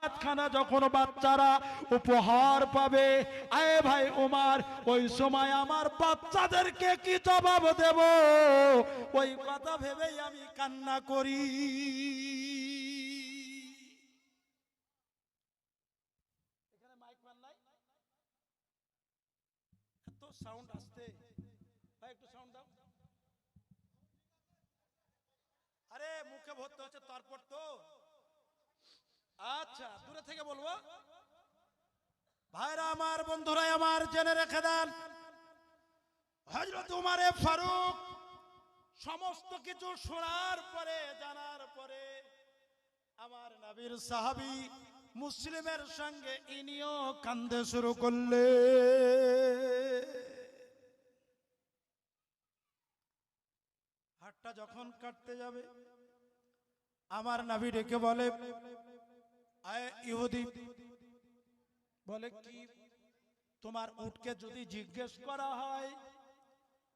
খানা যখন বাচ্চারা উপহার পাবে, আয় ভাই ওমর, ওই সময় আমার বাচ্চাদেরকে কি জবাব দেব, ওই কথা ভেবেই আমি কান্না করি। এখানে মাইক মান নাই, এত সাউন্ড আসছে ভাই, একটু সাউন্ড দাও। আরে মুখে ভরতে হচ্ছে তারপর তো। আচ্ছা দূরে থেকে বলবো। ভাইরা আমার, বন্ধুরা আমার, জেনে রেখে দেন, হযরত উমরে ফারুক সমস্ত কিছু শোনার পরে, জানার পরে, আমার নবীর সাহাবী মুসলিমের সঙ্গে ইনিও কান্দে শুরু করলে। হাতটা যখন কাটতে যাবে, আমার নবী ডেকে বলে, আয় ইহুদি, বলে কি, তোমার উটকে যদি জিজ্ঞেস করা হয়,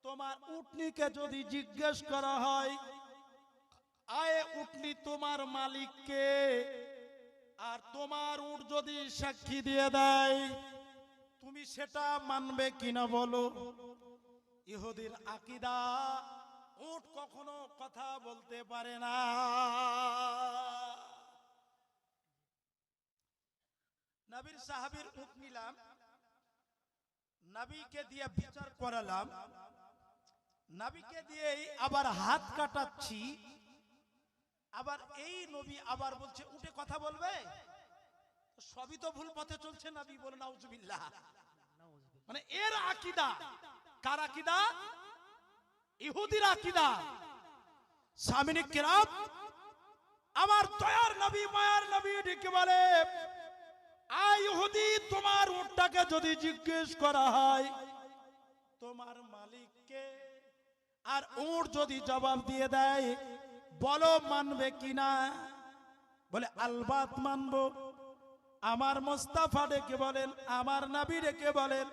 তোমার উটনিকে যদি জিজ্ঞেস করা হয়, আয় উটনি তোমার মালিককে, আর তোমার উট যদি সাক্ষী দিয়ে দেয়, তুমি সেটা মানবে কিনা বলো। ইহুদির আকীদা, উট কখনো কথা বলতে পারে না। নবীর সাহাবীর উট নিলাম, নবীকে দিয়ে বিচার করালাম, নবীকে দিয়ে আবার হাত কাটাচ্ছি, আবার এই নবী আবার বলছে উটে কথা বলবে। সবই তো ভুল পথে চলছে। নবী বলে নাউজুবিল্লাহ। মানে এর আকীদা, কার আকীদা? ইহুদির আকীদা। সামিনে কিরাম, আমার দয়ার নবী, মায়ার নবী ডেকে বলে, আয় ইহুদি, তোমার উটটাকে যদি জিজ্ঞেস করা হয় তোমার মালিককে, আর উট যদি জবাব দিয়ে দেয়, বলো মানবে কিনা। বলে আলবাত মানবো। আমার মুস্তাফা ডেকে বলেন, আমার নবী ডেকে বলেন,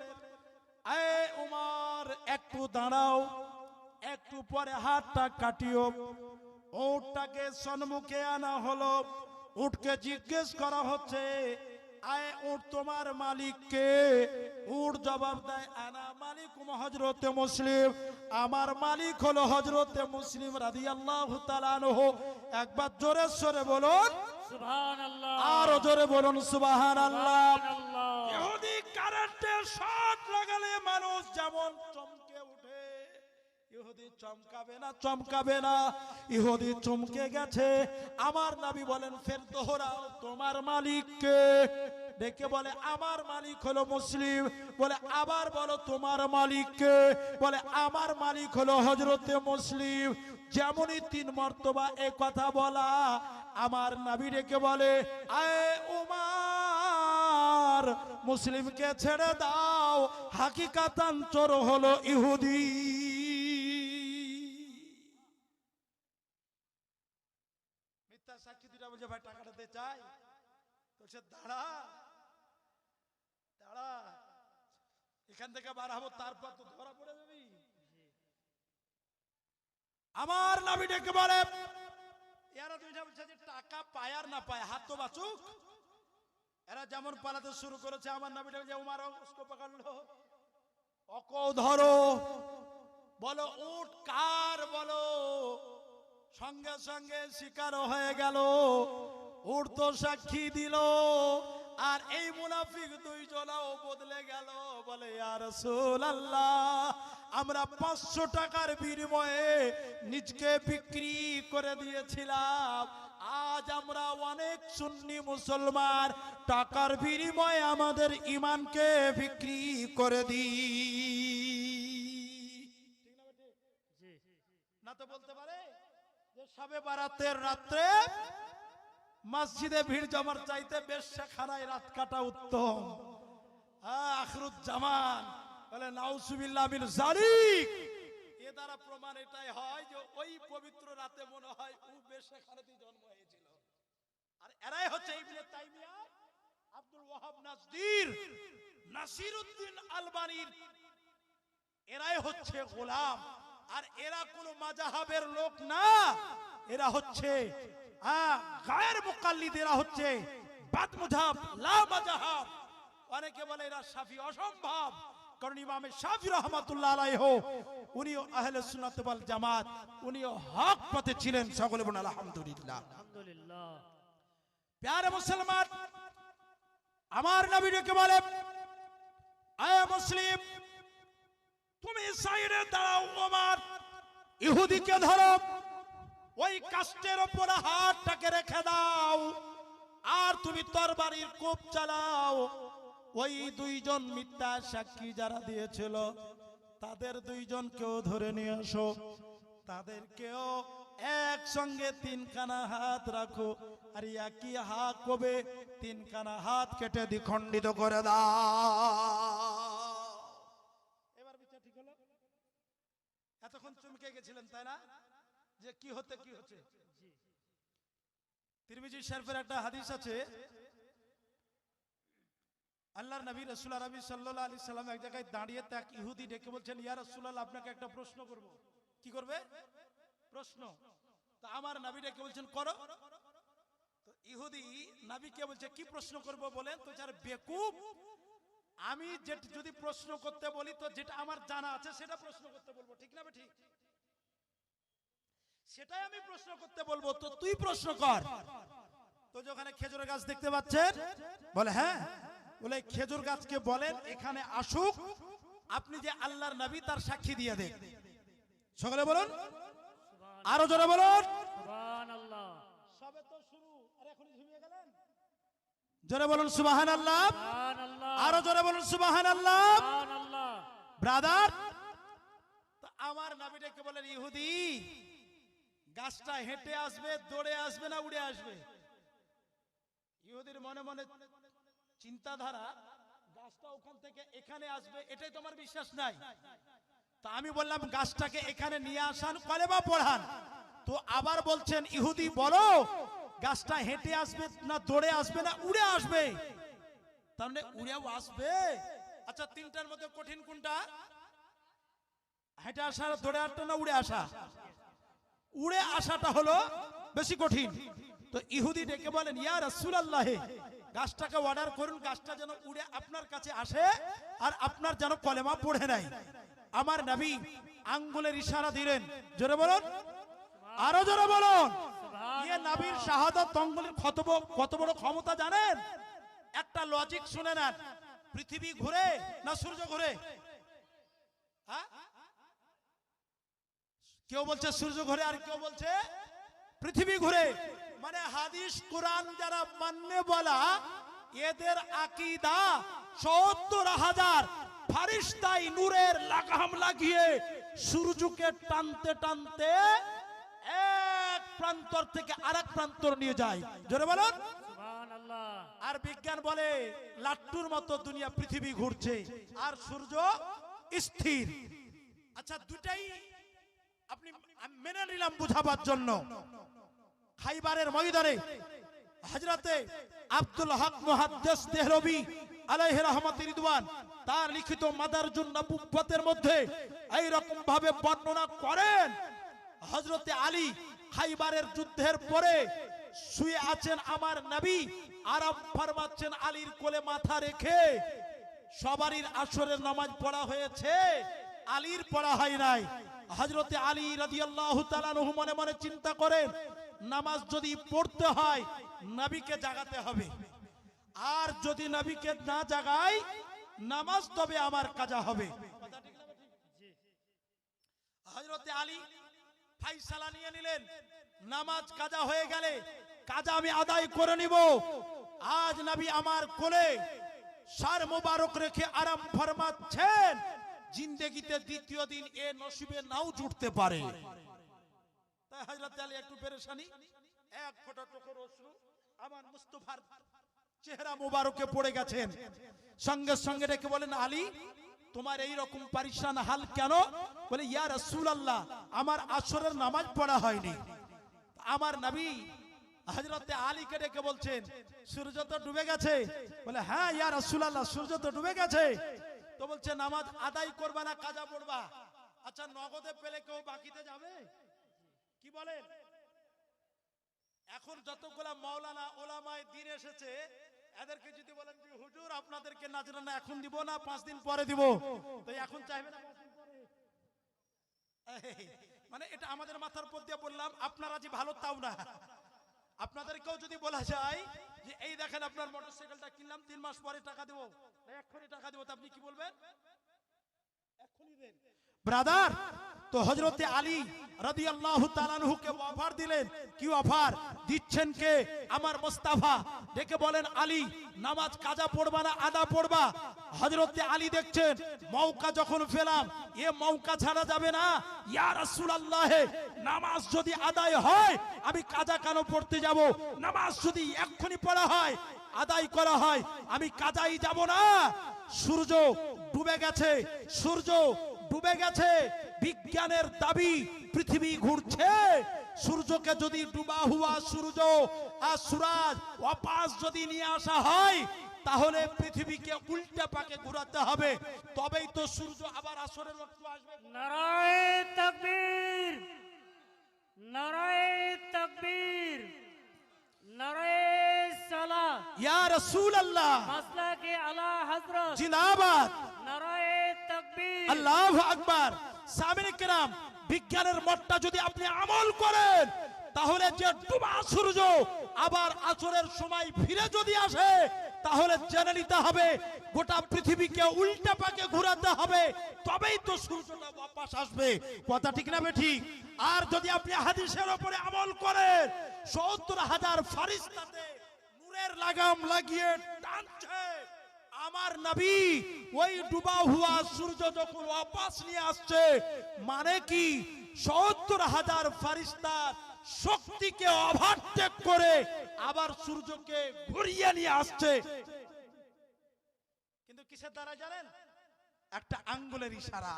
আয় উমর, একটু দাঁড়াও, একটু পরে হাতটা কাটিও। উটটাকে সম্মুখে আনা হলো, উটকে জিজ্ঞেস করা হচ্ছে, আয় উট তোমার মালিককে। উট জবাব দেয়, আনা মালিকুম হযরতে মুসলিম, আমার মালিক হলো হযরতে মুসলিম রাদিয়াল্লাহু তাআলা আনহু। একবার জোরে সরে বলুন সুবহানাল্লাহ, আরো জোরে বলুন সুবহানাল্লাহ। ইহুদি কারেন্টের শট লাগালে মানুষ যেমন চমকে ওঠে, ইহুদি চমকাবে না, চমকাবে না। ইহুদি চমকে গেছে। আমার নবী বলেন, ফের দোহরাও, তোমার মালিককে। ডেকে বলে, আমার মালিক হলো মুসলিম। বলে, আবার বলো তোমার মালিককে। বলে, আমার মালিক হলো হযরতে মুসলিম। যেমনই 3 মর্তবা এই কথা বলা, আমার নবী ডেকে বলে, আয় উমর, মুসলিমকে ছেড়ে দাও, হাকিকাতান চোর হলো ইহুদি। মিথ্যা সাক্ষী দিটা বলছে, ভাই টাকাটা দে চাই, বলছে দাঁড়া দাঁড়া, এখান থেকে বার হবো, তারপর তো ধরা পড়ে যাবি। আমার নবী ডেকে বলে, এরা দুইটা বলছে যে টাকা পায় আর না পায়, হাত তো বাঁচুক। এরা যেমন পালাতে শুরু করেছে, আমার নবী ডেকে উমর उसको पकड़ लो, ওকে ধরো। বলো উট কার, বলো। সঙ্গে সঙ্গে শিকার হয়ে গেল। উট তো সাক্ষী দিল, আর এই মুনাফিক 2 জনাও বদলে গেল। বলে, ইয়া রাসূলুল্লাহ, আমরা 500 টাকার বিনিময়ে নিজকে বিক্রি করে দিয়েছিলাম, আজ আমরা অনেক সুন্নি মুসলমান টাকার বিনিময়ে আমাদের ঈমানকে বিক্রি করে দিই। না তো বলতে পারে যে শবে বারাতের রাত্রে মসজিদে ভিড় জমার চাইতে বেশ্যাখানায় রাত কাটা উত্তম। আখিরুজ জামান। বলে নাউজুবিল্লাহ মিন যালিক। এ দ্বারা প্রমাণ এটাই হয় যে ওই পবিত্র রাতে মনে হয় ও বেশ্যাখানাতেই জন্ম হয়েছিল। আর এরাই হচ্ছে ইবনে তাইমিয়া, আব্দুল ওয়াহাব নাসদির, নাসিরউদ্দিন আলবানীর, এরাই হচ্ছে গোলাম। আর এরা কোন মাযহাবের লোক না, এরা হচ্ছে গায়ের মুকাল্লিদ, এরা হচ্ছে বাদ মুজাব লা মাযহাব। অনেকে বলে এরা শাফি, অসম্ভব, কারণ ইমামে শাফি রাহমাতুল্লাহ আলাইহি উনিও আহলে সুন্নাত ওয়াল জামাত, উনিও হক পথে ছিলেন। সকলে বলুন আলহামদুলিল্লাহ। আলহামদুলিল্লাহ। প্যারে মুসলমান, আমার নবী ডেকে বলে, আয় মুসলিম, তুমি সাইডে দাঁড়াও, ওমর ইহুদিকে ধরো, ওই কাষ্টের উপর হাতটাকে রেখে দাও, আর তুমি তরবারির কোপ চালাও। ওই দুইজন মিথ্যা সাক্ষী যারা দিয়েছিল তাদের দুইজনকেও ধরে নিয়ে আসো, তাদেরকেও একসঙ্গে তিনখানা হাত রাখো, আর একই হাত কবে তিনখানা হাত কেটে দ্বিখণ্ডিত করে দাও। এবার বিচার ঠিক হলো? এতক্ষণ চমকে গেছিলেন তাই না, যে কি হতে কি হচ্ছে। তিরমিজি শরীফের একটা হাদিস আছে, আল্লাহর নবী রাসূল আরবি সাল্লাল্লাহু আলাইহি সাল্লাম এক জায়গায় দাঁড়িয়ে এক ইহুদি ডেকে বলছেন, ইয়া রাসূলুল্লাহ, আপনাকে একটা প্রশ্ন করব। কি করবে? প্রশ্ন। তো আমার নবী ডেকে বলছেন, করো। তো ইহুদি নবীকে বলছে, কি প্রশ্ন করব বলেন তো। যার বেকুব, আমি যদি প্রশ্ন করতে বলি তো যেটা আমার জানা আছে সেটা প্রশ্ন করতে বলবো, ঠিক না? ঠিক, সেটাই আমি প্রশ্ন করতে বলবো, তো তুই প্রশ্ন কর। তো যেখানে খেজুর গাছ দেখতে পাচ্ছেন, বলে হ্যাঁ, বলে খেজুর গাছকে বলেন এখানে আসুক, আপনি যে আল্লাহর নবী তার সাক্ষী দিয়ে দেন। সকলে বলুন, আরো জোরে বলুন সুবহানাল্লাহ। সবে তো শুরু, আর এখনই ঝিমিয়ে গেলেন। জোরে বলুন সুবহানাল্লাহ, সুবহানাল্লাহ। আরো জোরে বলুন সুবহানাল্লাহ। সুবহানাল্লাহ। ব্রাদার, তো আমার নবী ডেকে বলেন, ইহুদি, গাছটা হেঁটে আসবে, দৌড়ে আসবে না উড়ে আসবে? ইহুদির মনে মনে চিন্তাধারা, গাছটা ওখান থেকে এখানে আসবে, এটাই তোমার বিশ্বাস নাই। তা আমি বললাম, গাছটাকে এখানে নিয়ে আসান, কলেমা পড়ান। তো আবার বলছেন, ইহুদি বলো, গাছটা হেঁটে আসবে না দৌড়ে আসবে না উড়ে আসবে? তাহলে উড়েও আসবে। আচ্ছা, তিনটার মধ্যে কঠিন কোনটা? হেঁটে আসা, দৌড়ে আসা না উড়ে আসা? উড়ে আসাটা হলো বেশি কঠিন। তো ইহুদি ডেকে বলেন, ইয়া রাসূলুল্লাহ, গাছটাকে অর্ডার করুন, গাছটা যেন উড়ে আপনার কাছে আসে, আর আপনার যেন কলেমা পড়ে নাই। আমার নবী আঙ্গুলের ইশারা দিলেন। জোরে বলুন, আরো জোরে বলুন। ইয়ে নবীর শাহাদাত আঙ্গুলের কত বড় ক্ষমতা জানেন? একটা লজিক শুনে নেন, পৃথিবী ঘুরে না সূর্য ঘুরে? হ্যাঁ, কেউ বলছে সূর্য ঘুরে, আর কেউ বলছে পৃথিবী ঘুরে। মানে হাদিস কোরআন যারা মাননে বলা, এদের আকীদা ৭০,০০০ ফারিস্তাই নূরের লাগাম লাগিয়ে সূর্যকে টানতে টানতে এক প্রান্তর থেকে আরেক প্রান্তর নিয়ে যায়। জোরে বলুন সুবহানাল্লাহ। আর বিজ্ঞান বলে লাট্টুর মতো দুনিয়া পৃথিবী ঘুরছে আর সূর্য স্থির। আচ্ছা, দুটাই আপনি মেনে নিলাম বুঝাবার জন্য। খাইবারের ময়দানে হযরতে আব্দুল হক মুহাদ্দিস দেহলভী আলাইহি রাহমাতুর রিদওয়ান তার লিখিত মাদারজুন নবুওয়াতের মধ্যে এই রকম ভাবে বর্ণনা করেন, হযরতে আলী খাইবারের যুদ্ধের পরে শুয়ে আছেন আমার নবী, আরাম ফরমাচ্ছেন আলীর কোলে মাথা রেখে। সবারই আসরের নামাজ পড়া হয়েছে, আলীর পড়া হয় নাই। হযরতে আলী রাদিয়াল্লাহু তাআলা আনহু মনে মনে চিন্তা করেন, নামাজ যদি পড়তে হয় নবীকে জাগাতে হবে, আর যদি নবীকে না জাগাই নামাজ তবে আমার কাজা হবে। হযরতে আলী ফাইসালা নিয়ে নিলেন, নামাজ কাজা হয়ে গেলে কাজা আমি আদায় করে নিব। আজ নবী আমার কোলে সার মোবারক রেখে আরাম ফরমাচ্ছেন, জিন্দেগিতে দ্বিতীয় দিন এ নসিবে নাও জুটতে পারে। তাই হযরত আলী একটু পেরেশানি, এক ফোঁটা চোখের অশ্রু আমার মুস্তাফার চেহারা মোবারকে পড়ে গেছেন। সঙ্গে সঙ্গে ডেকে বলেন, আলী তোমার এই রকম পরিশান হাল কেন? বলে, ইয়া রাসূলুল্লাহ, আমার আসরের নামাজ পড়া হয়নি। আমার নবী হযরতে আলীকে ডেকে বলছেন, সূর্য তো ডুবে গেছে। বলে, হ্যাঁ ইয়া রাসূলুল্লাহ, সূর্য তো ডুবে গেছে। তো বলছে, নামাজ আদায় করবা না কাজা পড়বা? আচ্ছা, নগদে পেলে কেউ বাকিতে যাবে? কি বলেন? এখন যতগুলা মাওলানা ওলামায়ে দ্বীন এসেছে, এদেরকে যদি বলেন যে হুজুর আপনাদেরকে নাজরানা এখন দিব না 5 দিন পরে দিব, তো এখন চাইবে না 5 দিন পরে? মানে এটা আমাদের মাথার উপর দিয়ে বললাম, আপনারা যে ভালো তাও না। আপনাদেরকেও যদি বলা যায় যে এই দেখেন আপনার মোটরসাইকেলটা কিনলাম 3 মাস পরে টাকা দেবো, এক্ষুনি টাকা দেবো, তো আপনি কি বলবেন? এক্ষুনি দেন। ব্রাদার, তো হযরতে আলী রাদিয়াল্লাহু তাআলা আনহুকে অফার দিলেন। কি অফার দিচ্ছেন? কে? আমার মুস্তাফা। ডেকে বলেন, আলী নামাজ কাজা পড়বা না আদা পড়বা? হযরতে আলী দেখছেন মৌকা যখন পেলাম, এ মৌকা ছাড়া যাবে না। ইয়া রাসূলুল্লাহ, নামাজ যদি আদায় হয় আমি কাজা কেন পড়তে যাব? নামাজ যদি এক্ষুনি পড়া হয়, আদায় করা হয়, আমি কাজাই যাব না। সূর্য ডুবে গেছে, সূর্য ডুবে গেছে। বিজ্ঞানের দাবি পৃথিবী ঘুরছে। সূর্যকে যদি ডুবা হুয়া সূর্য আর সুরাজ ওয়াপাস যদি নিয়ে আসা হয়, তাহলে পৃথিবীকে উল্টা পাকে ঘোরাতে হবে, তবেই তো সূর্য আবার আসরের ওয়াক্ত আসবে। নারায়ে তাকবীর, নারায়ে তাকবীর, নারায়ে সালাত। ইয়া রাসূলুল্লাহ, মাসলাকে আলা হযরত জিন্দাবাদ। নারায়ে তাকবীর, আল্লাহু আকবার। সামিনে কেরাম, বিজ্ঞানের মতটা যদি আপনি আমল করেন, তাহলে যে ডুবা সূর্য আবার আসরের সময় ফিরে যদি আসে, তাহলে জেনে নিতে হবে গোটা পৃথিবীকে উল্টা পাকে ঘোরাতে হবে, তবেই তো সূর্যটা ওয়াপস আসবে। কথা ঠিক না বেঠিক? আর যদি আপনি হাদিসের উপরে আমল করেন, ৭০,০০০ ফারিস্তাতে নূরের লাগাম লাগিয়ে টানছে। আমার নবী ওই ডুবা হুয়া সূর্য যখন ওয়াপস নিয়ে আসছে, মানে কি ৭০,০০০ ফারিস্তার শক্তিকে ওভারটেক করে আবার সূর্যকে ঘুরিয়ে নিয়ে আসছে। কিন্তু কিসের দ্বারা জানেন? একটা আঙ্গুলের ইশারা।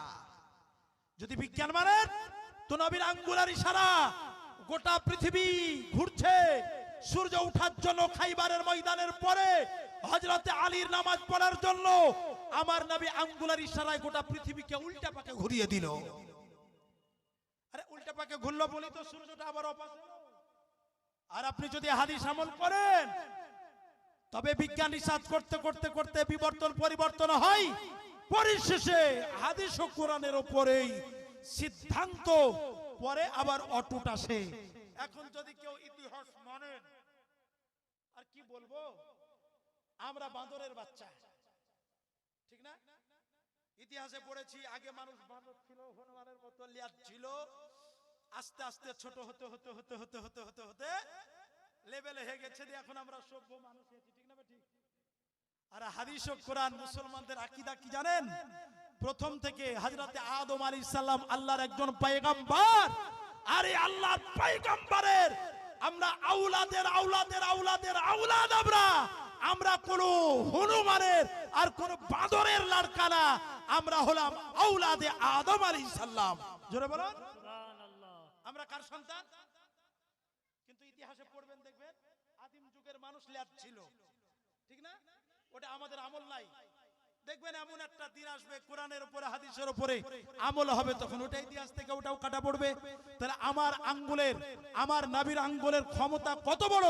যদি বিজ্ঞান মানেন, তো নবীর আঙ্গুলের ইশারা। গোটা পৃথিবী ঘুরছে। সূর্য ওঠার জন্য খাইবারের ময়দানের পরে হযরতে আলীর নামাজ পড়ার জন্য আমার নবী আঙ্গুলের ইশারায় গোটা পৃথিবীকে উল্টা পাকে ঘুরিয়ে দিল। আরে উল্টা পাকে ঘুরলো বলি তো সূর্যটা আবার ওপাশ হলো। আর আপনি যদি হাদিস আমল করেন, তবে বিজ্ঞান রিসার্চ করতে করতে করতে বিবর্তন পরিবর্তন হয়, পরিশেষে হাদিস ও কোরআনের উপরেই সিদ্ধান্ত পরে আবার অটুট আসে। এখন যদি কেউ ইতিহাস মানেন, আর কি বলবো, আমরা বাঁদরের বাচ্চা, ঠিক না? ইতিহাসে পড়েছি আগে মানুষ বাঁদর ছিল, হনুমানের মতো লিয়াত ছিল, আস্তে আস্তে ছোট হতে হতে হতে হতে হতে হতে হতে লেভেলে হয়ে গেছে, এখন আমরা সভ্য মানুষ হয়েছি, ঠিক না ঠিক? আর হাদিস ও কোরআন মুসলমানদের আকীদা কি জানেন? প্রথম থেকে হযরতে আদম আলাইহিস সালাম আল্লাহর একজন পয়গম্বর, আর এই আল্লাহর পয়গম্বরের আমরা আওলাদের আওলাদের আওলাদের আওলাদ। আমরা কোন হনুমানের আর কোন বাঁদরের লাড়কা না, আমরা হলাম আওলাদে আদম আলাইহিস সালাম। জোরে বলুন সুবহানাল্লাহ। আমরা কার সন্তান? কিন্তু ইতিহাসে পড়বেন দেখবেন আদিম যুগের মানুষ ল্যাদ ছিল, ঠিক না? ওটা আমাদের আমল নাই। দেখবেন এমন একটা দিন আসবে কোরআনের উপরে হাদিসের উপরে আমল হবে, তখন ওটা ইতিহাস থেকে ওটাও কাটা পড়বে। তাহলে আমার আঙ্গুলের, আমার নবীর আঙ্গুলের ক্ষমতা কত বড়!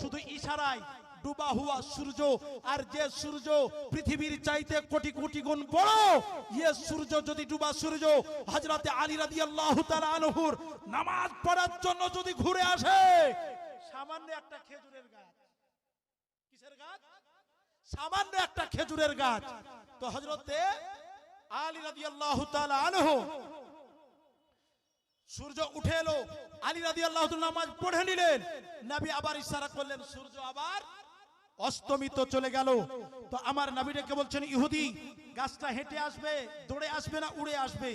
শুধু ইশারায় ডুবা হুয়া সূর্য, আর যে সূর্য পৃথিবীর চাইতে কোটি কোটি গুণ বড়, ইয়ে সূর্য যদি ডুবা সূর্য হযরতে আলী রাদিয়াল্লাহু তাআলা আনহুর নামাজ পড়ার জন্য যদি ঘুরে আসে, সামান্য একটা খেজুরের গাছ, কিসের গাছ? সামান্য একটা খেজুরের গাছ, তো হযরতে আলী রাদিয়াল্লাহু তাআলা আনহু সূর্য উঠে এলো, আলী রাদিয়াল্লাহু তাআলা নামাজ পড়ে নিলেন, নবী আবার ইশারা করলেন, সূর্য আবার অস্তমিত চলে গেল। তো আমার নবীকে বলছেন, ইহুদি গাছটা হেঁটে আসবে, দৌড়ে আসবে না উড়ে আসবে?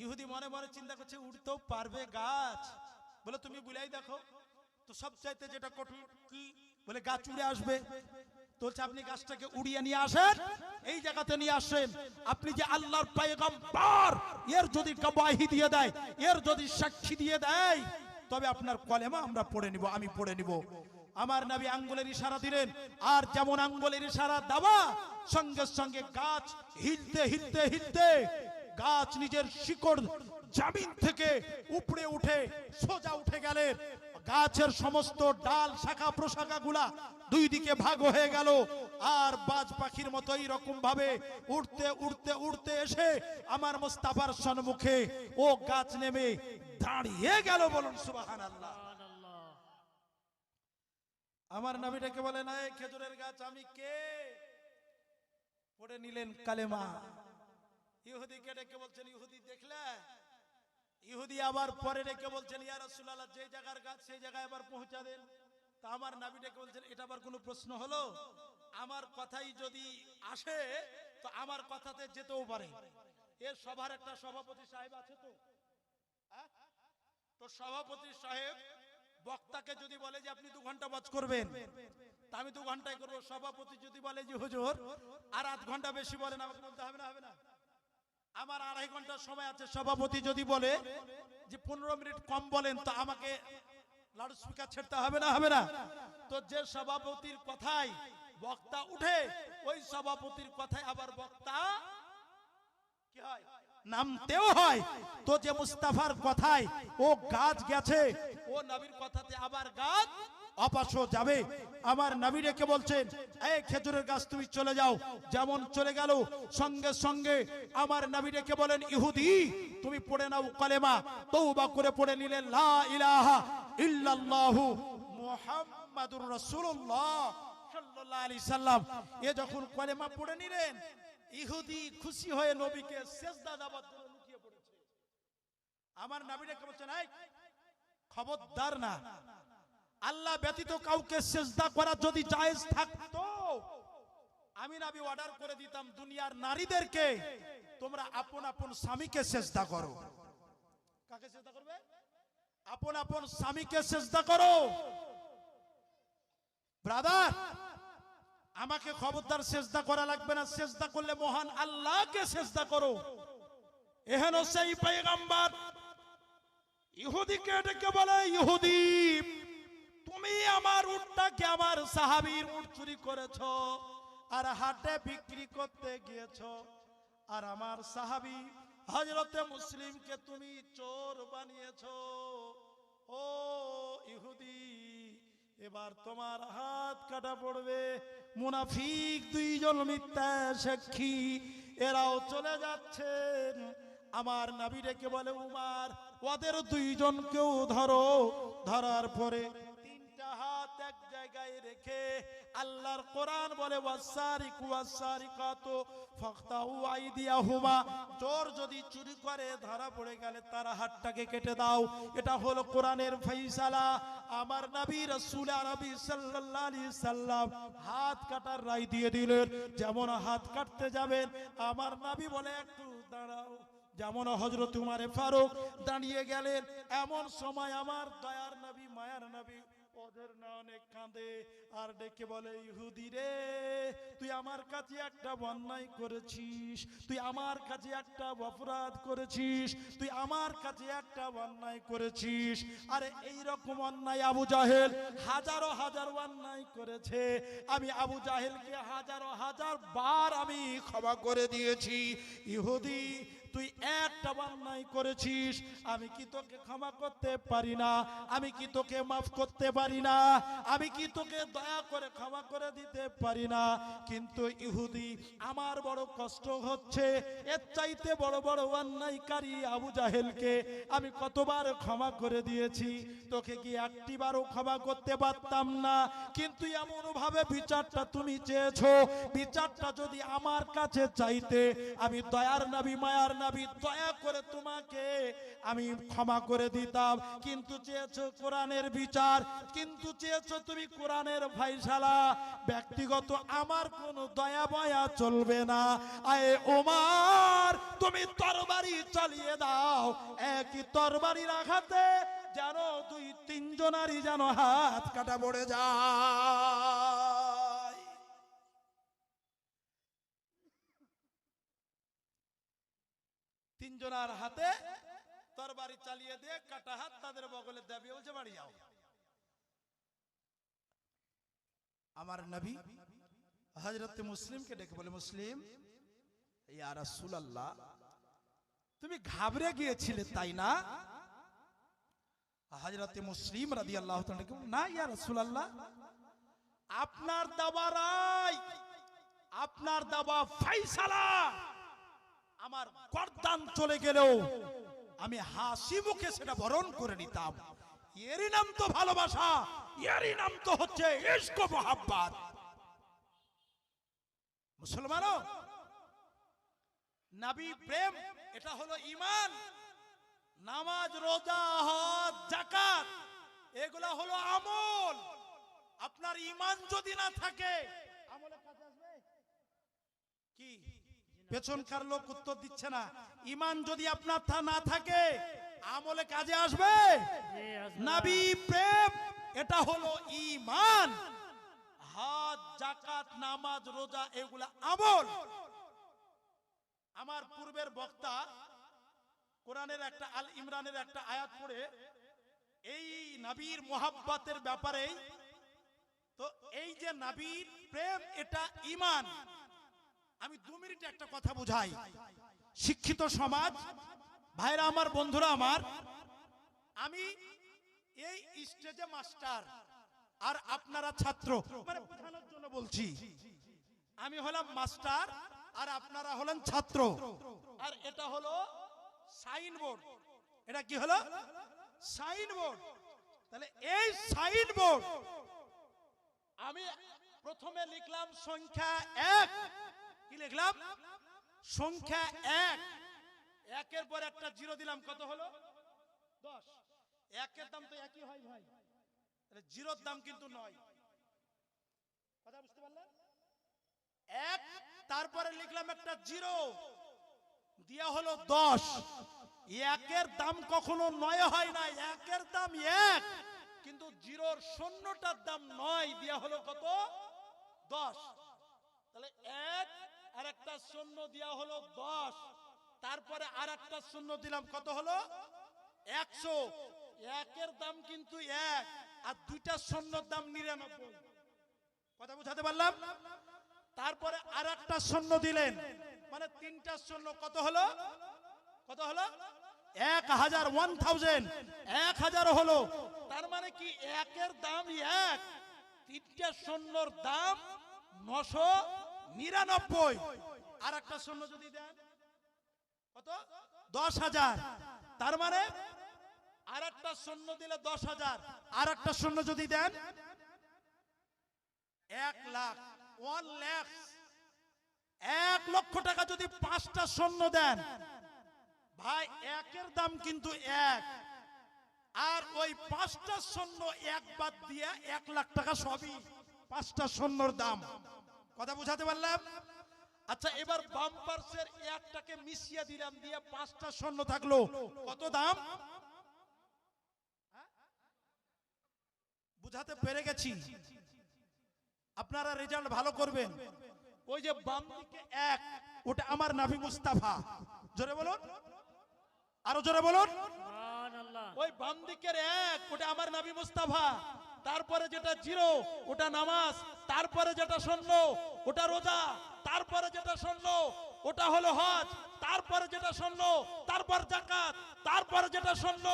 ইহুদি মনে মনে চিন্তা করছে, উড়তেও পারবে গাছ? বলে তুমি বুঝাই দেখো তো, সবচাইতে যেটা কঠিন কি? বলে গাছ উড়ে আসবে। তো আপনি গাছটাকে উড়িয়ে নিয়ে আসেন, এই জায়গাতে নিয়ে আসেন। আপনি যে আল্লাহর পয়গম্বর, এর যদি গবাহি দিয়ে দেয়, এর যদি সাক্ষী দিয়ে দেয়, তবে আপনার কলেমা আমরা পড়ে নিব, আমি পড়ে নিব। আমার নবী আঙ্গুলের ইশারা দিলেন, আর যেমন আঙ্গুলের ইশারা দেওয়া, সঙ্গে সঙ্গে গাছ হিলতে হিলতে হিলতে গাছ নিজের শিকড় জমিন থেকে উপরে উঠে সোজা উঠে গেলেন। গাছের সমস্ত ডাল শাখা প্রশাখা গুলা দুই দিকে ভাগ হয়ে গেল, আর বাজ পাখির মতো এইরকম ভাবে উড়তে উড়তে উড়তে এসে আমার মুস্তাফার সম্মুখে ও গাছ নেমে দাঁড়িয়ে গেল। বলুন সুবহানাল্লাহ। সুবহানাল্লাহ। আমার নবীটাকে বলেন, এই খেজুরের গাছ আমি কে? পড়ে নিলেন কালেমা। ইহুদিকে ডেকে বলছেন, ইহুদি দেখলে? ইহুদি আবার পরে ডেকে বলছেন, ইয়া রাসূলুল্লাহ, যে জায়গার গাছ সেই জায়গায় আবার পৌঁছা দেন। তা আমার নবী ডেকে বলছেন, এটা আবার কোনো প্রশ্ন হলো? আমার কথাই যদি আসে তো আমার কথাতে যেতেও পারে। এর সভার একটা সভাপতি সাহেব আছে তো, হ্যাঁ? তো সভাপতি সাহেব বক্তাকে যদি বলে যে আপনি 2 ঘন্টা ওয়াজ করবেন, তা আমি 2 ঘন্টায় করব। সভাপতি যদি বলে যে হুজুর আর 8 ঘন্টা বেশি বলেন, আমাকে বলতে হবে না? হবে না? আমার 2.5 ঘন্টার সময় আছে। সভাপতি যদি বলে যে 15 মিনিট কম বলেন, তো আমাকে লাউড স্পিকার ছেড়তে হবে না? হবে না? তো যে সভাপতির কথায় বক্তা উঠে, ওই সভাপতির কথায় আবার বক্তা কি হয়? নামতেও হয়। তো যে মুস্তাফার কথায় ও গাছ গেছে, ও নবীর কথাতে আবার গাছ অপাশ যাবে। আমার নবী রেখে বলছেন, এই খেজুরের গাছ তুমি চলে যাও। যেমন চলে গেল, সঙ্গে সঙ্গে আমার নবী রেখে বলেন, ইহুদি তুমি পড়ে নাও কালেমা। তওবা করে পড়ে নিলেন, লা ইলাহা ইল্লাল্লাহু মুহাম্মাদুর রাসূলুল্লাহ সাল্লাল্লাহু আলাইহি সাল্লাম। এ যখন কালেমা পড়ে নিলেন, ইহুদি খুশি হয়ে নবীকে সেজদা দেওয়ার জন্য লুকিয়ে পড়েছে। আমার নবী রেখে বলছেন, এই খবরদার না, আল্লাহ ব্যতীত কাউকে সেজদা করা যদি জায়েজ থাকতো, আমি নবী অর্ডার করে দিতাম দুনিয়ার নারীদেরকে, তোমরা আপন আপন স্বামীকে সেজদা করো। কাকে সেজদা করবে? আপন আপন স্বামীকে সেজদা করো। ব্রাদার, আমাকে খবরদার সেজদা করা লাগবে না। সেজদা করলে মহান আল্লাহকে সেজদা করো। এহেন সেই পয়গম্বর ইহুদিকে ডেকে বলে, ইহুদি তুমি আমার উটটাকে, আমার সাহাবীর উট চুরি করেছো আর হাটে বিক্রি করতে গিয়েছো, আর আমার সাহাবী হযরতে মুসলিমকে তুমি চোর বানিয়েছো। ও ইহুদি, এবার তোমার হাত কাটা পড়বে। মুনাফিক 2 জন মিথ্যা সাক্ষী, এরাও চলে যাচ্ছেন। আমার নবী ডেকে বলে, উমার ওদের 2 জনকেও ধরো। ধরার পরে 3টা হাত এক জায়গায় রেখে আল্লাহর কোরআন বলে, ওয়াসারিকু ওয়াসারিকাতু ফাকতাউ আইদিয়াহুমা। চোর যদি চুরি করে ধরা পড়ে গেলে তার হাতটাকে কেটে দাও। এটা হলো কোরআনের ফয়সালা। আমার নবী রাসূল আরবি সাল্লাল্লাহু আলাইহি সাল্লাম হাত কাটার রায় দিয়ে দিলেন। যেমন হাত কাটতে যাবেন, আমার নবী বলে, একটু দাঁড়াও। যেমন হযরত উমারে ফারুক দাঁড়িয়ে গেলেন, এমন সময় আমার দয়ার নবী, মায়ার নবী ওদের না অনেক কাঁদে আর ডেকে বলে, ইহুদি রে, তুই আমার কাছে একটা অন্যায় করেছিস, তুই আমার কাছে একটা অপরাধ করেছিস, তুই আমার কাছে একটা অন্যায় করেছিস। আরে এই রকম অন্যায় আবু জাহেল হাজারো হাজার অন্যায় করেছে। আমি আবু জাহেলকে হাজারো হাজার বার আমি ক্ষমা করে দিয়েছি। ইহুদি, তুই একটা অন্যায় করেছিস, আমি কি তোকে ক্ষমা করতে পারি না? আমি কি তোকে মাফ করতে পারি না? আমি কি তোকে দয়া করে ক্ষমা করে দিতে পারি না? কিন্তু ইহুদি, আমার বড় কষ্ট হচ্ছে। এর চাইতে বড় বড় অন্যায়কারী আবু জাহেলকে আমি কতবার ক্ষমা করে দিয়েছি, তোকে কি একটিবারও ক্ষমা করতে পারতাম না? কিন্তু এমন ভাবে বিচারটা তুমি চেয়েছো, বিচারটা যদি আমার কাছে চাইতে, আমি দয়ার নবী, মায়ার নবী, দয়া করে তোমাকে আমি ক্ষমা করে দিতাম। কিন্তু চেয়েছো কোরআনের বিচার, কিন্তু চেয়েছো তুমি কোরআনের ফয়সালা। ব্যক্তিগত আমার কোনো দয়া মায়া চলবে না। আয়ে ওমর, তুমি তরবারি চালিয়ে দাও। একই তরবারির আঘাতে যেন 2-3 জনারই যেন হাত কাটা পড়ে যায়। তিনজনার হাতে তরবারি চালিয়ে দিয়ে কাটা হাত তাদের বগলে দাবিয়ে বলছে, বাড়ি যাও। আমার নবী হযরত মুসলিমকে ডেকে বলে, মুসলিম, ইয়া রাসূলুল্লাহ, তুমি ঘাবড়ে গিয়েছিলে তাই না? হযরতে মুসলিম রাদিয়াল্লাহু তাআলা কে না ইয়া রাসূলুল্লাহ, আপনার দাবা রায়, আপনার দাবা ফয়সালা আমার গর্দান চলে গেলেও আমি হাসি মুখে সেটা বরণ করে নিতাম। এরই নাম তো ভালোবাসা, এরই নাম তো হচ্ছে ইশক ও মোহাব্বত। মুসলমানও, নবী প্রেম এটা হলো ঈমান। নামাজ, রোজা, হজ, যাকাত এগুলা হলো আমল। আপনার ঈমান যদি না থাকে আমলে কাজে আসবে কি? পেছনকার লোক উত্তর দিচ্ছে না। ঈমান যদি আপনার না থাকে আমলে কাজে আসবে? জি, আসবে না। নবী প্রেম এটা হলো ঈমান। হজ, যাকাত, নামাজ, রোজা এগুলা আমল। আমার পূর্বের বক্তা কোরআনের একটা আল ইমরানের একটা আয়াত পড়ে এই নবীর মোহাব্বতের ব্যাপারে, তো এই যে নবীর প্রেম এটা ঈমান, আমি 2 মিনিটে একটা কথা বুঝাই। শিক্ষিত সমাজ ভাইরা আমার, বন্ধুরা আমার, আমি এই স্টেজে মাস্টার আর আপনারা ছাত্র, মানে বোঝানোর জন্য বলছি। আমি হলাম মাস্টার আর আপনারা হলেন ছাত্র, আর এটা হলো সাইনবোর্ড। এটা কি হলো? সাইনবোর্ড। তাহলে এই সাইনবোর্ড আমি প্রথমে লিখলাম সংখ্যা 1। কি লিখলাম? সংখ্যা 1। একের পর একটা জিরো দিলাম, কত হলো? 10। একের দাম তো একই হয় ভাই, তাহলে জিরোর দাম কিন্তু 9। কথা বুঝতে পারলেন? 1, তারপরে লিখলাম একটা জিরো, দিয়া হলো 10। একের দাম কখনো 9 হয় না, একের দাম 1, কিন্তু জিরোর শূন্যটার দাম 9, দিয়া হলো কত? 10। তাহলে 1 আর একটা শূন্য দিয়া হলো 10, তারপরে আর একটা শূন্য দিলাম, কত হলো? 100। একের দাম কিন্তু 1 আর দুইটা শূন্যর দাম 99। কথা বুঝাতে পারলাম? তারপরে আর একটা শূন্য দিলেন, মানে 3টা শূন্য, কত হলো? কত হলো? 1000, 1000 হলো। তার মানে কি একের দাম 1, 3টা শূন্যর দাম 999। আর একটা শূন্য যদি দেন কত? 10000। তার মানে আর একটা শূন্য দিলে 10000, আর একটা শূন্য যদি দেন 1 লাখ, 1 লাখ। 1 লক্ষ টাকা যদি 5টা শূন্য দেন ভাই, একের দাম কিন্তু 1, আর ওই 5টা শূন্য 1 বাদ দিয়ে 1 লাখ টাকা, সবই 5টা শূন্যর দাম। কথা বুঝাতে পারলাম? আচ্ছা, এবার বাম পার্শ্বের 1টাকে মিশিয়ে দিলাম, দিয়ে 5টা শূন্য থাকলো, কত দাম? বুঝাতে পেরে গেছি? আপনারা রেজাল্ট ভালো করবেন। ওই যে বাম দিকে 1, ওটা আমার নবী মুস্তাফা। জোরে বলুন, আরো জোরে বলুন। সুবহানাল্লাহ। ওই বাম দিকের 1, ওটা আমার নবী মুস্তাফা। তারপরে যেটা জিরো ওটা নামাজ, তারপরে যেটা শূন্য ওটা রোজা, তারপরে যেটা শূন্য ওটা হলো হজ, তারপরে যেটা শূন্য তারপর যাকাত, তারপরে যেটা শূন্য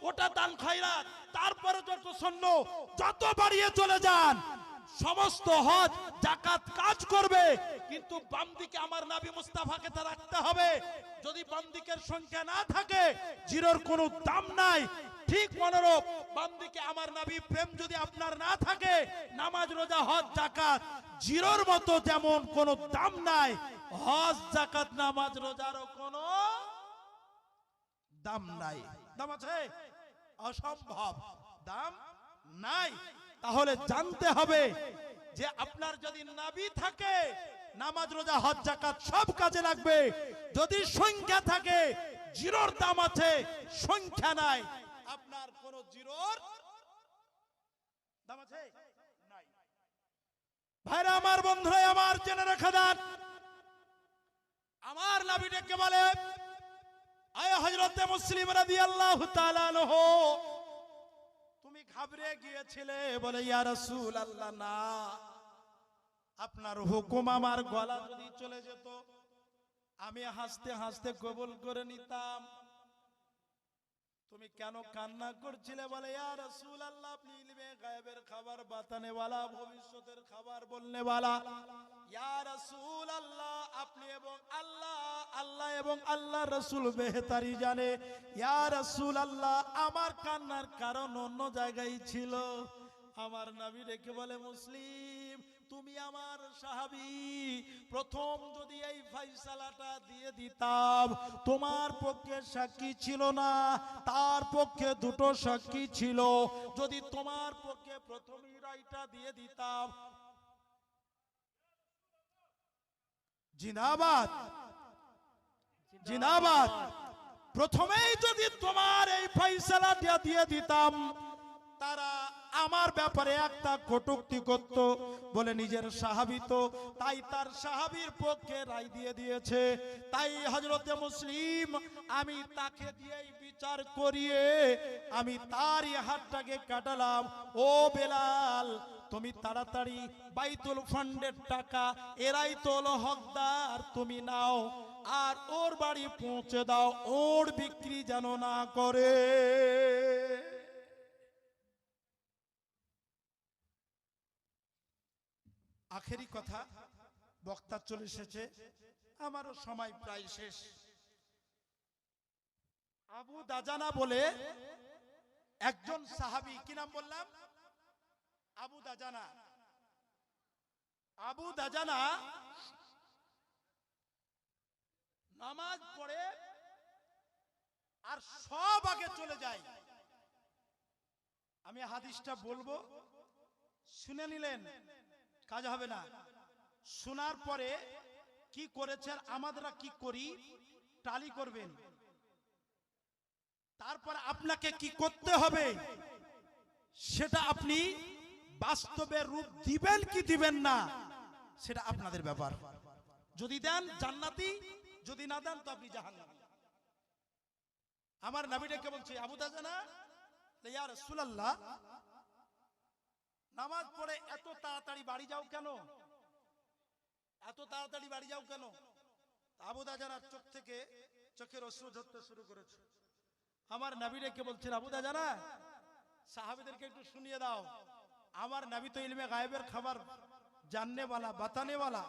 ওটা দান খায়রাত, তারপরে যত শূন্য, যত বাড়িয়ে চলে যান সমস্ত হজ যাকাত কাজ করবে, কিন্তু বাম দিকে আমার নবী মুস্তাফাকে তা রাখতে হবে। যদি বাম দিকের সংখ্যা না থাকে জিরোর কোনো দাম নাই। ঠিক মনোরূপ বাম দিকে আমার নবী প্রেম যদি আপনার না থাকে, নামাজ, রোজা, হজ, যাকাত জিরোর মতো যেমন কোনো দাম নাই, হজ, যাকাত, নামাজ, রোজারও কোনো দাম নাই। দাম আছে? অসম্ভব, দাম নাই। তাহলে জানতে হবে যে আপনার যদি নবী থাকে, নামাজ, রোজা, হজ, যাকাত সব কাজে লাগবে। যদি সংখ্যা থাকে জিরোর দাম আছে, সংখ্যা নাই, আপনার কোন জিরোর দাম আছে? নাই। ভাইরা আমার, বন্ধুরা আমার, জেনে রেখে দেন, আমার নবী ডেকে বলে, আয় হযরতে মুসলিম রাদিয়াল্লাহু তাআলা আনহু, তুমি ঘাবড়ে গিয়েছিলে? বলে, ইয়া রাসূলুল্লাহ, না, আপনার হুকুম আমার গলা যদি চলে যেত আমি হাসতে হাসতে কবুল করে নিতাম। তুমি কেন কান্না করছিলে? বলে ইয়া রাসূলুল্লাহ, আপনি ইলমে গায়েবের খবর বাতানে ওয়ালা, ভবিষ্যতের খবর বলনে ওয়ালা। ইয়া রাসূলুল্লাহ, আপনি এবং আল্লাহ, আল্লাহ এবং আল্লাহ রাসূল বেহতারি জানে। ইয়া রাসূলুল্লাহ, আমার কান্নার কারণ অন্য জায়গায় ছিল। আমার নবী রেখে বলে, মুসলিম, তুমি আমার সাহাবী, প্রথম যদি এই ফয়সালাটা দিয়ে দিতাম, তোমার পক্ষে সাক্ষী ছিল না, তার পক্ষে দুটো সাক্ষী ছিল। যদি তোমার পক্ষে প্রথমই রায়টা দিয়ে দিতাম, জিন্দাবাদ জিন্দাবাদ, প্রথমেই যদি তোমার এই ফয়সালাটা দিয়ে দিতাম, তারা আমার ব্যাপারে একটা কটূক্তি করত, বলে নিজের সাহাবী তো, তাই তার সাহাবীর পক্ষে রায় দিয়ে দিয়েছে। তাই হযরতে মুসলিম, আমি তাকে দিয়েই বিচার করিয়ে আমি তারই হাতটাকে কাটালাম। ও বেলাল, তুমি তাড়াতাড়ি বাইতুল ফান্ডের টাকা, এরাই তো হলো হকদার, তুমি নাও আর ওর বাড়ি পৌঁছে দাও, ওর বিক্রি যেন না করে। আখেরি কথা, বক্তা চলে এসেছে, আমারও সময় প্রায় শেষ। আবু দাজানা বলে একজন সাহাবী, কি নাম বললাম? আবু দাজানা। আবু দাজানা নামাজ পড়ে আর সব আগে চলে যায়। আমি হাদিসটা বলবো, শুনে নিলেন, কাজ হবে না। শোনার পরে কি করেছেন, আমরা কি করি টালি করবেন। তারপর আপনাকে কি করতে হবে সেটা আপনি বাস্তবে রূপ দিবেন কি দিবেন না, সেটা আপনাদের ব্যাপার। যদি দেন জান্নাতি, যদি না দেন তো আপনি জাহান্নামী। আমার নবী ডেকে বলছে, আবু দাজানা, ইয়া রাসূলুল্লাহ, নামাজ পড়ে এত তাড়াতাড়ি বাড়ি যাও কেন? এত তাড়াতাড়ি বাড়ি যাও কেন? আবু দাজানার চোখ থেকে চোখের অশ্রু ঝরতে শুরু করেছে। আমার নবী ডেকে বলছেন, আবু দাজানা, সাহাবীদেরকে একটু শুনিয়ে দাও, আমার নবী তো ইলমে গায়েবের খবর জাননে ওয়ালা, বাতানে ওয়ালা,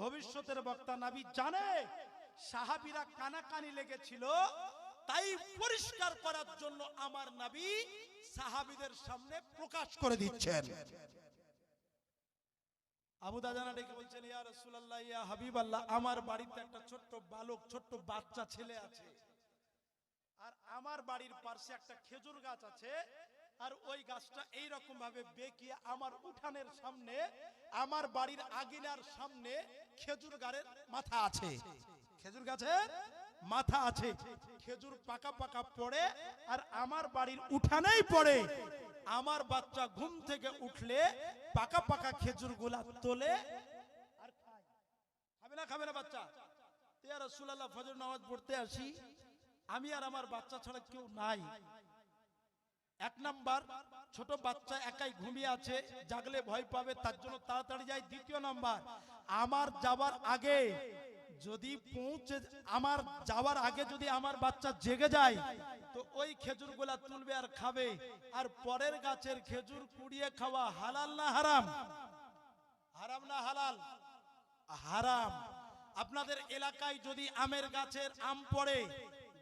ভবিষ্যতের বক্তা। নবী জানে সাহাবীরা কানাকানি লেগেছিল, তাই পরিষ্কার করার জন্য আমার নবী সাহাবীদের সামনে প্রকাশ করে দিচ্ছেন। আবু দাজানা ডেকে বলছেন, ইয়া রাসূলুল্লাহ, ইয়া হাবিবাল্লাহ, আমার বাড়িতে একটা ছোট্ট বালক, ছোট্ট বাচ্চা ছেলে আছে, আর আমার বাড়ির পাশে একটা খেজুর গাছ আছে, আর ওই গাছটা এই রকম ভাবে বেঁকিয়ে আমার উঠানের সামনে, আমার বাড়ির আগিনার সামনে খেজুর গাছের মাথা আছে, খেজুর গাছের মাথা আছে, খেজুর পাকা পাকা পড়ে আর আমার বাড়ির উঠানেই পড়ে। আমার বাচ্চা ঘুম থেকে উঠলে পাকা পাকা খেজুর গুলা তোলে আর খায়। খাবে না, খাবে না বাচ্চা? ইয়া রাসূলুল্লাহ, ফজর নামাজ পড়তে আসি, আমি আর আমার বাচ্চা ছাড়া কেউ নাই। এক নাম্বার, ছোট বাচ্চা একাই ঘুমিয়ে আছে, জাগলে ভয় পাবে, তার জন্য তাড়াতাড়ি যাই। দ্বিতীয় নাম্বার, আমার যাবার আগে যদি আমার যাওয়ার আগে যদি আমার বাচ্চা জেগে যায়, তো ওই খেজুরগুলা তুলবে আর খাবে। আর পরের গাছের খেজুর কুড়িয়ে খাওয়া হালাল না হারাম? হারাম না হালাল? হারাম। আপনাদের এলাকায় যদি আমের গাছের আম পড়ে,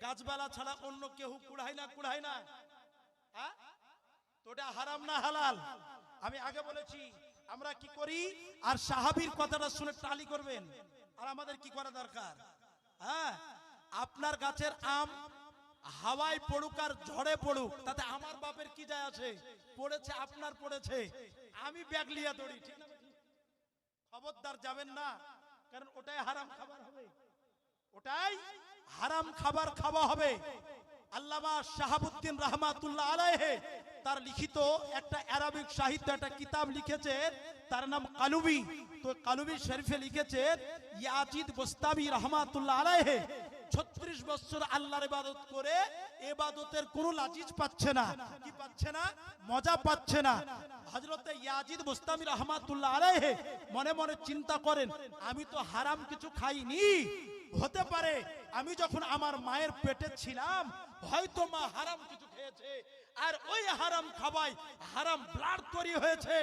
গাছবালা ছাড়া অন্য কেউ কুড়ায় না? কুড়ায় না? হ্যাঁ, তো ওটা হারাম না হালাল? আমি আগে বলেছি আমরা কি করি, আর সাহাবীর কথাটা শুনে টালি করবেন। আর আমাদের কি করা দরকার? হ্যাঁ, আপনার গাছের আম হাওয়ায় পড়ুক আর ঝড়ে পড়ুক, তাতে আমার বাপের কি যায় আসে? পড়েছে আপনার, পড়েছে, আমি ব্যাগ লিয়া দৌড়ি, ঠিক না? খবরদার যাবেন না, কারণ ওটাই হারাম খাবার হবে, ওটাই হারাম খাবার খাওয়া হবে। আল্লামা শাহাবুদ্দিন রহমাতুল্লাহ আলাইহি তার লিখিত একটা আরবিক সাহিত্য একটা কিতাব লিখেছেন, তার নাম কালুবি। তো কালুবি শরীফে লিখেছেন ইয়াজিদ বুস্তামি রহমাতুল্লাহ আলাইহি, 36 বছর আল্লাহর ইবাদত করে ইবাদতের কোনো লাজিজ পাচ্ছে না, কি পাচ্ছে না, মজা পাচ্ছে না। হযরতে ইয়াজিদ বুস্তামি রহমাতুল্লাহ আলাইহি মনে মনে চিন্তা করেন, আমি তো হারাম কিছু খাইনি, হতে পারে আমি যখন আমার মায়ের পেটে ছিলাম হয়তো মা হারাম কিছু খেয়েছে, আর ওই হারাম খাওয়াই হারাম ব্লাড তৈরি হয়েছে,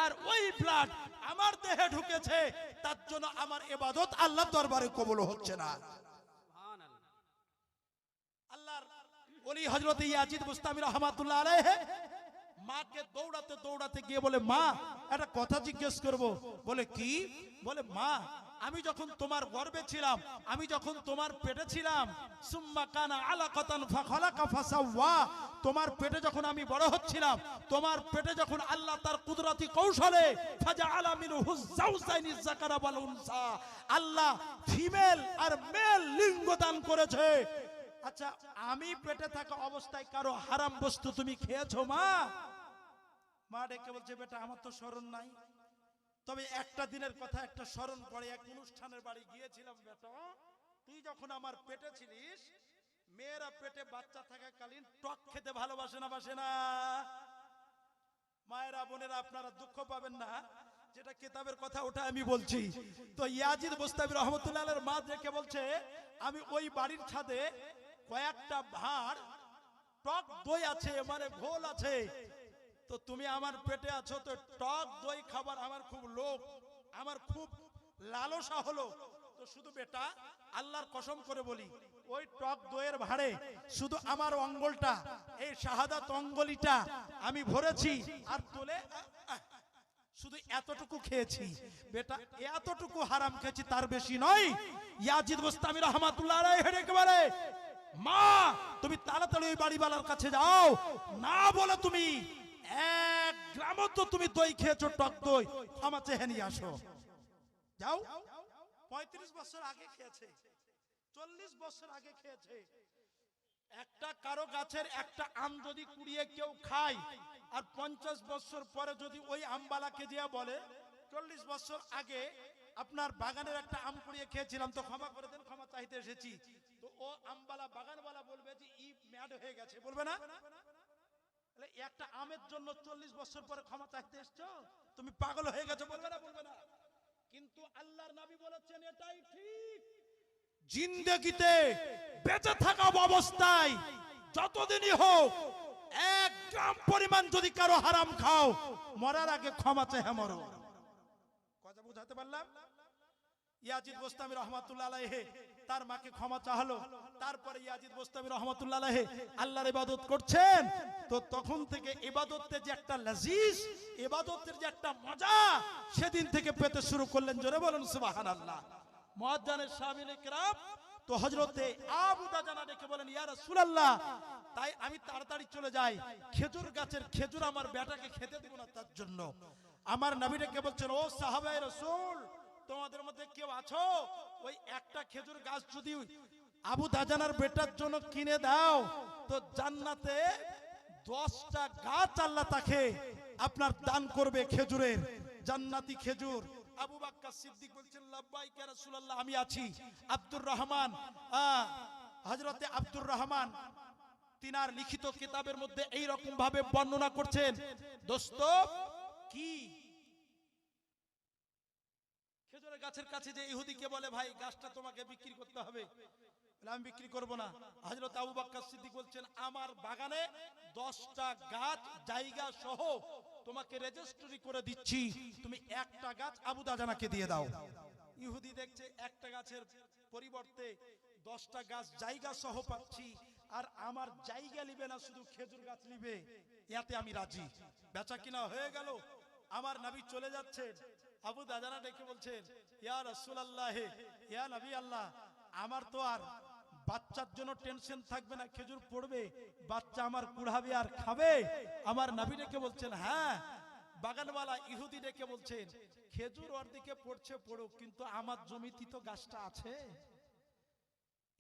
আর ওই ব্লাড আমার দেহে ঢুকেছে, তার জন্য আমার ইবাদত আল্লাহর দরবারে কবুল হচ্ছে না। আল্লাহর ওলি হযরত ইয়াজিদ বুস্তামি রহমাতুল্লাহ আলাইহি মাকে দৌড়াতে দৌড়াতে গিয়ে বলে, মা একটা কথা জিজ্ঞেস করব। বলে কি? বলে মা, আমি যখন তোমার গর্ভে ছিলাম, আমি যখন তোমার পেটে ছিলাম, সুম্মা কানা আলাকাতান ফাখালাকা ফাসাওয়া, তোমার পেটে যখন আমি বড় হচ্ছিলাম, তোমার পেটে যখন আল্লাহ তার কুদরতি কৌশলে ফাজাআলা মিনহু যাওজাইনি যাকারা ওয়াল উনসা, আল্লাহ ফিমেল আর মেল লিঙ্গ দান করেছে। আচ্ছা, আমি পেটে থাকা অবস্থায় কারো হারাম বস্তু তুমি খেয়েছো মা? মা ডেকে বলছে, বেটা আমার তো স্মরণ নাই, তবে একটা দিনের কথা একটা স্মরণ পড়ে। এক অনুষ্ঠানের বাড়ি গিয়েছিলাম বেটা, তুই যখন আমার পেটে ছিলিস, মেয়েরা পেটে বাচ্চা থাকাকালীন টক খেতে ভালোবাসে না, বাসে না? মায়েরা বোনেরা আপনারা দুঃখ পাবেন না, যেটা কিতাবের কথা ওটা আমি বলছি। তো ইয়াজিদ বুস্তামি রহমাতুল্লাহ আলাইহির মা দেখে বলছে, আমি ওই বাড়ির ছাদে কয়েকটা ভাঁড় টক দই আছে, মানে ঘোল আছে, তো তুমি আমার পেটে আছো, তো টক দই খাবার আমার খুব লোভ, আমার খুব লালসা হলো, তো শুধু বেটা আল্লাহর কসম করে বলি, ওই টক দইয়ের ভাঁড়ে শুধু আমার অঙ্গলটা, এই শাহাদাত অঙ্গলিটা আমি ভরেছি, আর তোলে শুধু এতটুকু খেয়েছি বেটা, এতটুকু হারাম খেয়েছি, তার বেশি নয়। ইয়াজিদ বুস্তামি রহমাতুল্লাহ আলাইহি একেবারে, মা তুমি তাড়াতাড়ি ওই বাড়িওয়ালার কাছে যাও, না বলে তুমি 1 গ্রামও তো তুমি দই খেয়েছো, টক দই, ক্ষমা চেয়ে নিয়ে আসো। যাও। 35 বছর আগে খেয়েছে, 40 বছর আগে খেয়েছে। একটা কারো গাছের একটা আম যদি কুড়িয়ে কেউ খায়, আর 50 বছর পরে যদি ওই আমবালাকে দিয়া বলে, 40 বছর আগে আপনার বাগানের একটা আম কুড়িয়ে খেয়েছিলাম, তো ক্ষমা করে দেন, ক্ষমা চাইতে এসেছি, তো ও আমবালা বাগানওয়ালা বলবে যে ই ম্যাড হয়ে গেছে, বলবে না? একটা আমের জন্য 40 বছর পরে ক্ষমা চাইতে এসছো, তুমি পাগল হয়ে গেছো, বলবে না? বলবে না। কিন্তু আল্লাহর নবী বলেছেন এটাই ঠিক, জিন্দেগিতে বেঁচে থাকা অবস্থায় যতদিনই হোক 1 গ্রাম পরিমাণ যদি কারো হারাম খাও, মরার আগে ক্ষমা চেয়ে মরো। কথা বুঝাতে পারলাম? ইয়াজিদ বুস্তামি রহমাতুল্লাহ আলাইহি তার মাকে ক্ষমা চাহলো, তারপরে ইয়াজিদ বুস্তামি রহমাতুল্লাহ আলাইহি আল্লাহর ইবাদত করছেন, তো তখন থেকে ইবাদতের যে একটা লাজিজ, ইবাদতের যে একটা মজা সেদিন থেকে পেতে শুরু করলেন। জোরে বলুন সুবহানাল্লাহ। মুয়াজ্জিনের সাহাবীয়ে কিরাম তো হযরতে আবু দাজানা ডেকে বলেন, ইয়া রাসূলুল্লাহ, তাই আমি তাড়াতাড়ি চলে যাই, খেজুর গাছের খেজুর আমার বেটাকে খেতে দেব না, তার জন্য আমার নবী ডেকে বলছেন, ও সাহাবায়ে রাসূল, তোমাদের মধ্যে কেউ আছো, ওই একটা খেজুর গাছ যদি আবু দাজানার বেটার জন্য কিনে দাও, তো জান্নাতে 10টা গাছ আল্লাহ তাকে আপনার দান করবে, খেজুরের, জান্নাতি খেজুর। আবু বকর সিদ্দিক বলছেন, লাব্বাইক ইয়া রাসূলুল্লাহ, আমি আছি। আব্দুর রহমান, হযরতে আব্দুর রহমান তিনার লিখিত কিতাবের মধ্যে এই রকম ভাবে বর্ণনা করছেন। দোস্ত, কি খেজুরের গাছের কাছে যে ইহুদিকে বলে, ভাই গাছটা তোমাকে বিক্রি করতে হবে, আমি বিক্রি করব না। হযরত আবু বকর সিদ্দিক বলছেন, আমার বাগানে 10টা গাছ জায়গা সহ তোমাকে রেজিস্ট্রি করে দিচ্ছি, তুমি একটা গাছ আবু দাজানাকে দিয়ে দাও। ইহুদি দেখছে একটা গাছের পরিবর্তে 10টা গাছ জায়গা সহ পাচ্ছি, আর আমার জায়গা নিবে না, শুধু খেজুর গাছ নিবে, ইয়াতে আমি রাজি। বেচা কিনা হয়ে গেল। আমার নবী চলে যাচ্ছেন, আবু দাজানা ডেকে বলছেন, ইয়া রাসূলুল্লাহ, ইয়া নবী আল্লাহ, আমার তো আর বাচ্চার জন্য টেনশন থাকবে না, খেজুর পড়বে, বাচ্চা আমার কুড়াবে আর খাবে। আমার নবী ডেকে বলছেন, হ্যাঁ। বাগানওয়ালা ইহুদি ডেকে বলছেন, খেজুর ওর দিকে পড়ছে পড়ুক, কিন্তু আমার জমিতে তো গাছটা আছে।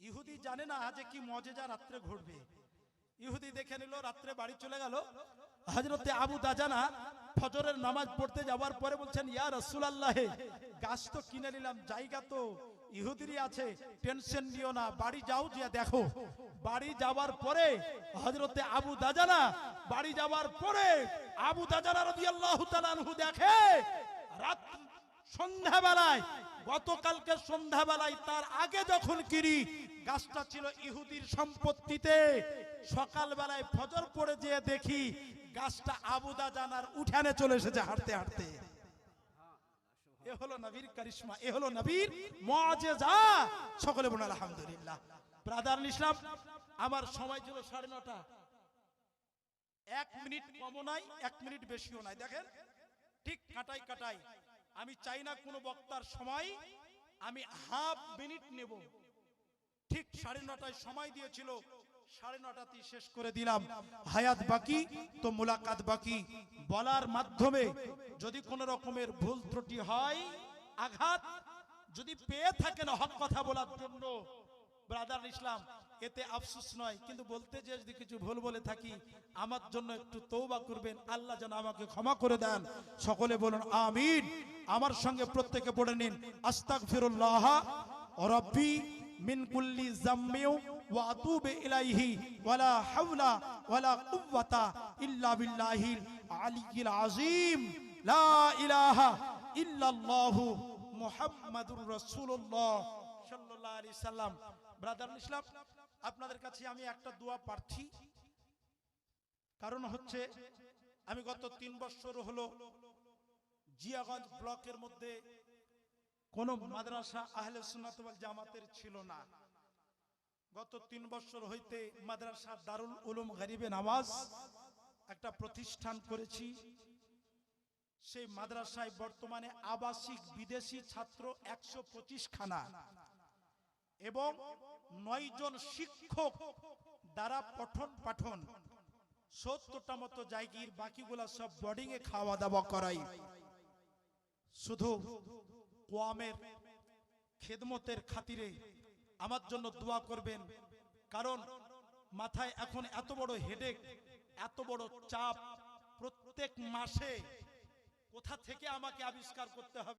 ইহুদি জানে না যে কি মজেজা রাত্রে ঘটবে। ইহুদি দেখে নিল, রাত্রে বাড়ি চলে গেল। হযরতে আবু দাজানা ফজরের নামাজ পড়তে যাওয়ার পরে বলছেন, ইয়া রাসূলুল্লাহ, গাছ তো কিনে নিলাম, জায়গা তো ইহুদিরই আছে, টেনশন নিও না, বাড়ি যাও, যে দেখো বাড়ি যাওয়ার পরে হযরতে আবু দাজানা, বাড়ি যাওয়ার পরে আবু দাজানা রাদিয়াল্লাহু তাআলা আনহু দেখে রাত সন্ধ্যাবেলায়, গতকালকে সন্ধ্যাবেলায় তার আগে যখন কিনি গাছটা ছিল ইহুদির সম্পত্তিতে, সকালবেলায় ফজর পড়ে যেয়ে দেখি গাছটা আবু দাজানার উঠানে চলে এসেছে হাঁটতে হাঁটতে। এ হলো নবীর কারিশমা, এ হলো নবীর মুআজিজা। সকলে বলুন আলহামদুলিল্লাহ। ব্রাদার ইসলাম, আমার সময় ছিল 9:30, 1 মিনিট কমও নাই, 1 মিনিট বেশিও নাই। দেখেন ঠিক কাটাই কাটাই, আমি চাই না কোনো বক্তার সময় আমি হাফ মিনিট নেব। ঠিক 9:30টায় সময় দিয়েছিল, 9:30তেই শেষ করে দিলাম। হায়াত বাকি তো মুলাকাত বাকি। বলার মাধ্যমে যদি কোনো রকমের ভুল ত্রুটি হয়, আঘাত যদি পেয়ে থাকেন হক কথা বলার জন্য, ব্রাদার ইসলাম, এতে আফসোস নয়, কিন্তু বলতে যে যদি কিছু ভুল বলে থাকি আমার জন্য একটু তওবা করবেন, আল্লাহ যেন আমাকে ক্ষমা করে দেন। সকলে বলুন আমিন। আমার সঙ্গে প্রত্যেকে পড়ে নিন, আস্তাগফিরুল্লাহ রাব্বি মিন কুল্লি যাম্মিউ ওয়া আতুবু ইলাইহি ওয়ালা হাওলা ওয়ালা কুওয়াতা ইল্লা বিল্লাহিল আলিয়্যিল আযীম। লা ইলাহা ইল্লাল্লাহু মুহাম্মাদুর রাসূলুল্লাহ সাল্লাল্লাহু আলাইহি সাল্লাম। ব্রাদার ইসলাম, আপনাদের কাছে আমি একটা দোয়া প্রার্থী। কারণ হচ্ছে আমি গত 3 বছর হলো জিয়াগঞ্জ ব্লকের মধ্যে কোন মাদ্রাসা আহলে সুন্নাত ওয়াল জামাতের ছিল না। গত 3 বছর হইতে মাদ্রাসা দারুল উলুম গরিবে নওয়াজ একটা প্রতিষ্ঠান করেছি। সেই মাদ্রাসায় বর্তমানে আবাসিক বিদেশি ছাত্র 125 খানা এবং 9 জন শিক্ষক দ্বারা পঠন পাঠন, 70টা মতো জায়গির, বাকিগুলা সব বোর্ডিং এ খাওয়া দাওয়া করাই। শুধু কোয়ামের খেদমতের খাতিরে আমার জন্য দোয়া করবেন। কারণ মাথায় এখন এত বড় হেডেক, এত বড় চাপ, প্রত্যেক মাসে কোথা থেকে আমাকে আবিষ্কার করতে হবে।